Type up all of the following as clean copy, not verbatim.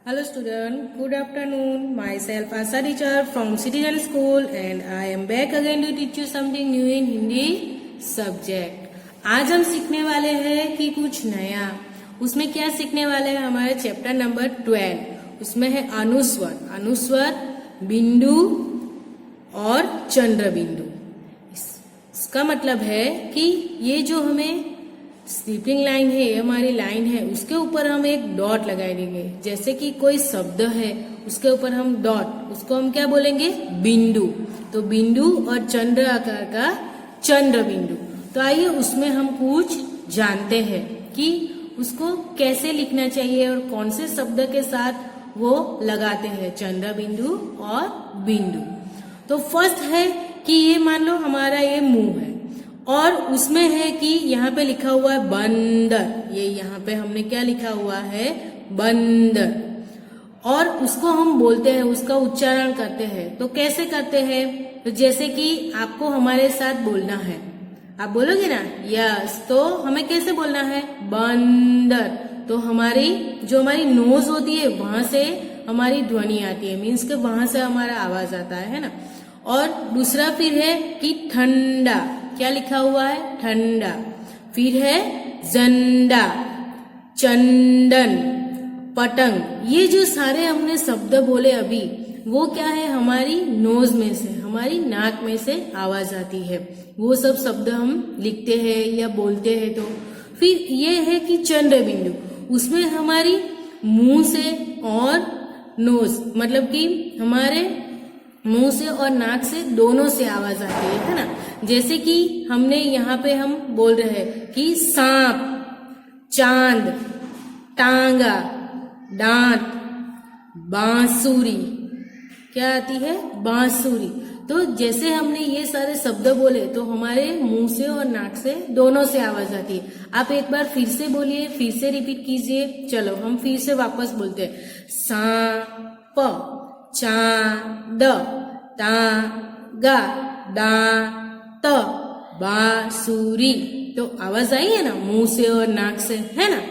Hello student, good afternoon. Myself Asa teacher from Citizen School and I am back again to teach you something new in Hindi subject. आज हम सीखने वाले हैं कि कुछ नया। उसमें क्या सीखने वाले हैं? हमारे चैप्टर नंबर 12 उसमें है अनुस्वर, बिंदु और चंद्र बिंदु। इसका मतलब है कि ये जो हमें स्लीपिंग लाइन है, ये हमारी लाइन है, उसके ऊपर हम एक डॉट लगा देंगे। जैसे कि कोई शब्द है उसके ऊपर हम डॉट, उसको हम क्या बोलेंगे? बिंदु। तो बिंदु और चंद्र आकार का चंद्र बिंदु। तो आइए उसमें हम कुछ जानते हैं कि उसको कैसे लिखना चाहिए और कौन से शब्द के साथ वो लगाते हैं चंद्र बिंदु और बिंदु। तो फर्स्ट है कि ये मान लो हमारा ये मुंह है और उसमें है कि यहाँ पे लिखा हुआ है बंदर। ये यहाँ पे हमने क्या लिखा हुआ है? बंदर। और उसको हम बोलते हैं, उसका उच्चारण करते हैं। तो कैसे करते हैं? तो जैसे कि आपको हमारे साथ बोलना है, आप बोलोगे ना यस, तो हमें कैसे बोलना है? बंदर। तो हमारी जो हमारी नोज होती है वहां से हमारी ध्वनि आती है, मीन्स के वहां से हमारा आवाज आता है ना। और दूसरा फिर है कि ठंडा, क्या लिखा हुआ है? ठंडा। फिर है झंडा, चंदन, पतंग। ये जो सारे हमने शब्द बोले अभी, वो क्या है? हमारी नोज में से, हमारी नाक में से आवाज आती है। वो सब शब्द हम लिखते हैं या बोलते हैं। तो फिर ये है कि चंद्र बिंदु, उसमें हमारी मुंह से और नोज, मतलब कि हमारे मुंह से और नाक से दोनों से आवाज आती है ना। जैसे कि हमने यहाँ पे हम बोल रहे हैं कि सांप, चांद, टांगा, दांत, बांसुरी। क्या आती है? बांसुरी। तो जैसे हमने ये सारे शब्द बोले तो हमारे मुंह से और नाक से दोनों से आवाज आती है। आप एक बार फिर से बोलिए, फिर से रिपीट कीजिए। चलो हम फिर से वापस बोलते हैं। सांप, चांद, तांगा, दांत, बांसुरी। तो आवाज आई है ना मुंह से और नाक से, है ना?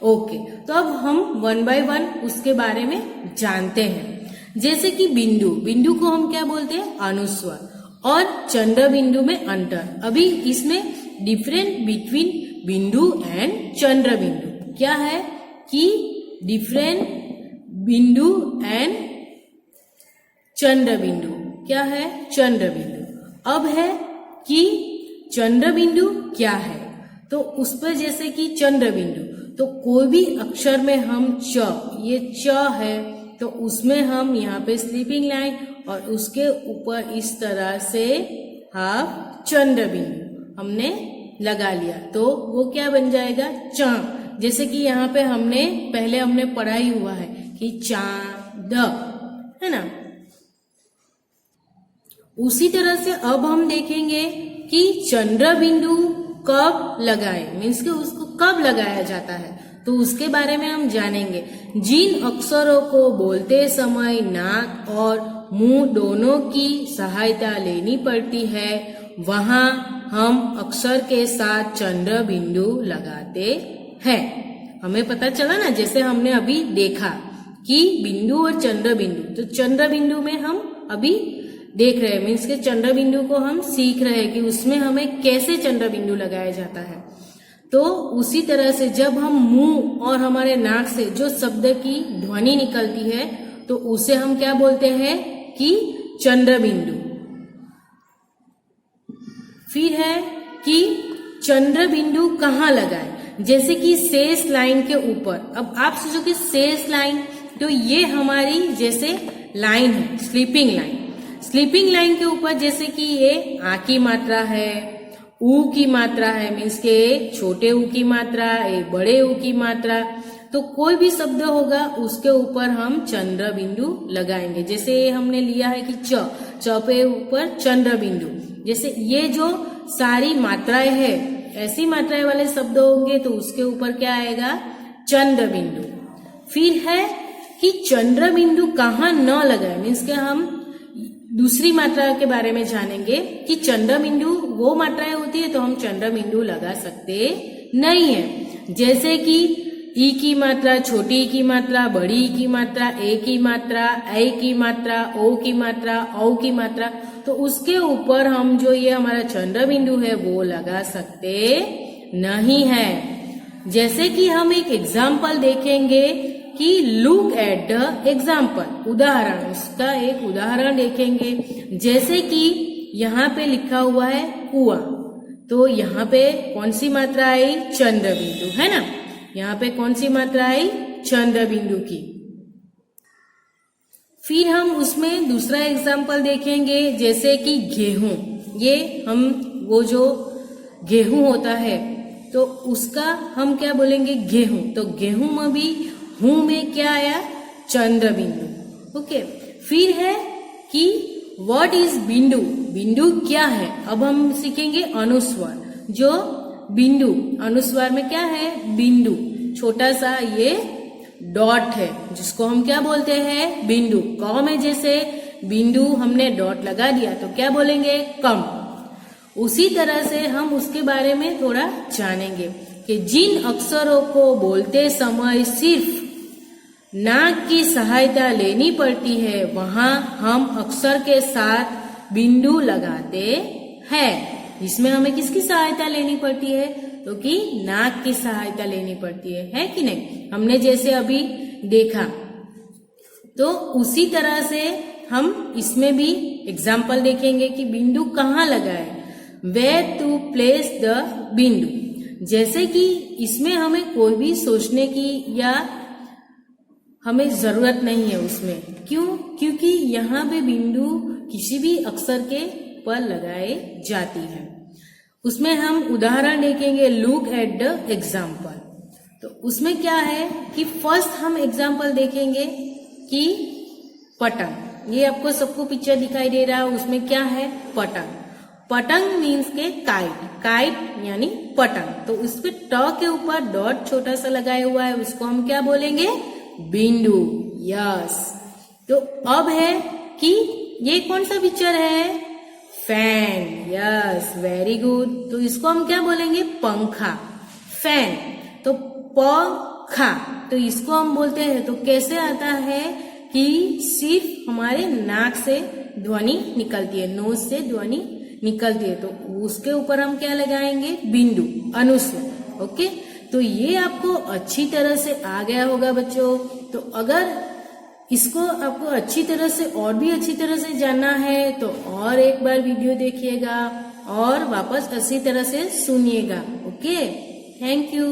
ओके, तो अब हम वन बाय वन उसके बारे में जानते हैं। जैसे कि बिंदु, बिंदु को हम क्या बोलते हैं? अनुस्वर। और चंद्र बिंदु में अंतर। अभी इसमें डिफरेंट बिटवीन बिंदु एंड चंद्र बिंदु क्या है कि डिफरेंट बिंदु एंड चंद्र बिंदु क्या है? चंद्र बिंदु। अब है कि चंद्र बिंदु क्या है? तो उस पर जैसे कि चंद्र बिंदु, तो कोई भी अक्षर में हम च, ये च है, तो उसमें हम यहाँ पे स्लीपिंग लाइन और उसके ऊपर इस तरह से हाफ चंद्र बिंदु हमने लगा लिया। तो वो क्या बन जाएगा? च। जैसे कि यहाँ पे पहले हमने पढ़ा ही हुआ है कि चांद, है ना। उसी तरह से अब हम देखेंगे कि चंद्र बिंदु कब लगाए, मीन्स कि उसको कब लगाया जाता है, तो उसके बारे में हम जानेंगे। जिन अक्षरों को बोलते समय नाक और मुंह दोनों की सहायता लेनी पड़ती है, वहां हम अक्षर के साथ चंद्र बिंदु लगाते हैं। हमें पता चला ना, जैसे हमने अभी देखा कि बिंदु और चंद्र बिंदु। तो चंद्र बिंदु में हम अभी देख रहे हैं, मीन्स के चंद्र बिंदु को हम सीख रहे हैं कि उसमें हमें कैसे चंद्र बिंदु लगाया जाता है। तो उसी तरह से जब हम मुंह और हमारे नाक से जो शब्द की ध्वनि निकलती है, तो उसे हम क्या बोलते हैं कि चंद्र बिंदु। फिर है कि चंद्र बिंदु कहाँ लगाए? जैसे कि शेष लाइन के ऊपर। अब आप सोचो कि शेष लाइन, तो ये हमारी जैसे लाइन है, स्लीपिंग लाइन। स्लीपिंग लाइन के ऊपर जैसे कि ये आ की मात्रा है, ऊ की मात्रा है, मीन्स के छोटे ऊ की मात्रा, एक बड़े ऊ की मात्रा। तो कोई भी शब्द होगा उसके ऊपर हम चंद्र बिंदु लगाएंगे। जैसे हमने लिया है कि च पे ऊपर चंद्र बिंदु। जैसे ये जो सारी मात्राएं है, ऐसी मात्राएं वाले शब्द होंगे तो उसके ऊपर क्या आएगा? चंद्र बिंदु। फिर है कि चंद्र बिंदु कहाँ न लगाए, मीन्स के हम दूसरी मात्रा के बारे में जानेंगे कि चंद्र बिंदु वो मात्राएं होती है तो हम चंद्र बिंदु लगा सकते नहीं है। जैसे कि ई की मात्रा, छोटी ई की मात्रा, बड़ी ई की मात्रा, ए की मात्रा, ऐ की मात्रा, ओ की मात्रा, औ की मात्रा, तो उसके ऊपर हम जो ये हमारा चंद्र बिंदु है वो लगा सकते नहीं है। जैसे कि हम एक एग्जाम्पल देखेंगे कि लुक एट द एग्जाम्पल, उदाहरण, उसका एक उदाहरण देखेंगे। जैसे कि यहाँ पे लिखा हुआ है कुआं, तो यहाँ पे कौन सी मात्रा आई? चंद्र बिंदु, है ना। यहाँ पे कौन सी मात्रा आई? चंद्र बिंदु की। फिर हम उसमें दूसरा एग्जाम्पल देखेंगे, जैसे कि गेहूं। ये हम वो जो गेहूं होता है तो उसका हम क्या बोलेंगे? गेहूं। तो गेहूं में भी हूं में क्या आया? चंद्र बिंदु। ओके। फिर है कि व्हाट इज बिंदु? बिंदु क्या है? अब हम सीखेंगे अनुस्वार। जो बिंदु, अनुस्वार में क्या है? बिंदु, छोटा सा ये डॉट है जिसको हम क्या बोलते हैं? बिंदु। क में जैसे बिंदु हमने डॉट लगा दिया तो क्या बोलेंगे? कम। उसी तरह से हम उसके बारे में थोड़ा जानेंगे कि जिन अक्षरों को बोलते समय सिर्फ नाक की सहायता लेनी पड़ती है वहां हम अक्षर के साथ बिंदु लगाते हैं। इसमें हमें किसकी सहायता लेनी पड़ती है? तो कि नाक की सहायता लेनी पड़ती है कि नहीं? हमने जैसे अभी देखा, तो उसी तरह से हम इसमें भी एग्जाम्पल देखेंगे कि बिंदु कहाँ लगाए, वेयर टू प्लेस द बिंदु। जैसे कि इसमें हमें कोई भी सोचने की या हमें जरूरत नहीं है उसमें। क्यों? क्योंकि यहाँ पे बिंदु किसी भी अक्षर के पर लगाए जाती है। उसमें हम उदाहरण देखेंगे, लुक एट द एग्जाम्पल। तो उसमें क्या है कि फर्स्ट हम एग्जाम्पल देखेंगे कि पतंग। ये आपको सबको पिक्चर दिखाई दे रहा है, उसमें क्या है? पतंग। पतंग मीन्स के काइट, काइट यानी पतंग। तो उसके ट के ऊपर डॉट छोटा सा लगाया हुआ है, उसको हम क्या बोलेंगे? बिंदु। यस। तो अब है कि ये कौन सा पिक्चर है? फैन। Yes, very good. तो इसको हम क्या बोलेंगे? पंखा, फैन। तो पंखा, तो इसको हम बोलते हैं, तो कैसे आता है कि सिर्फ हमारे नाक से ध्वनि निकलती है, नोज से ध्वनि निकलती है, तो उसके ऊपर हम क्या लगाएंगे? बिंदु, अनुस्वार। ओके। तो ये आपको अच्छी तरह से आ गया होगा बच्चों। तो अगर इसको आपको अच्छी तरह से और भी अच्छी तरह से जानना है तो और एक बार वीडियो देखिएगा और वापस अच्छी तरह से सुनिएगा। Okay, thank you.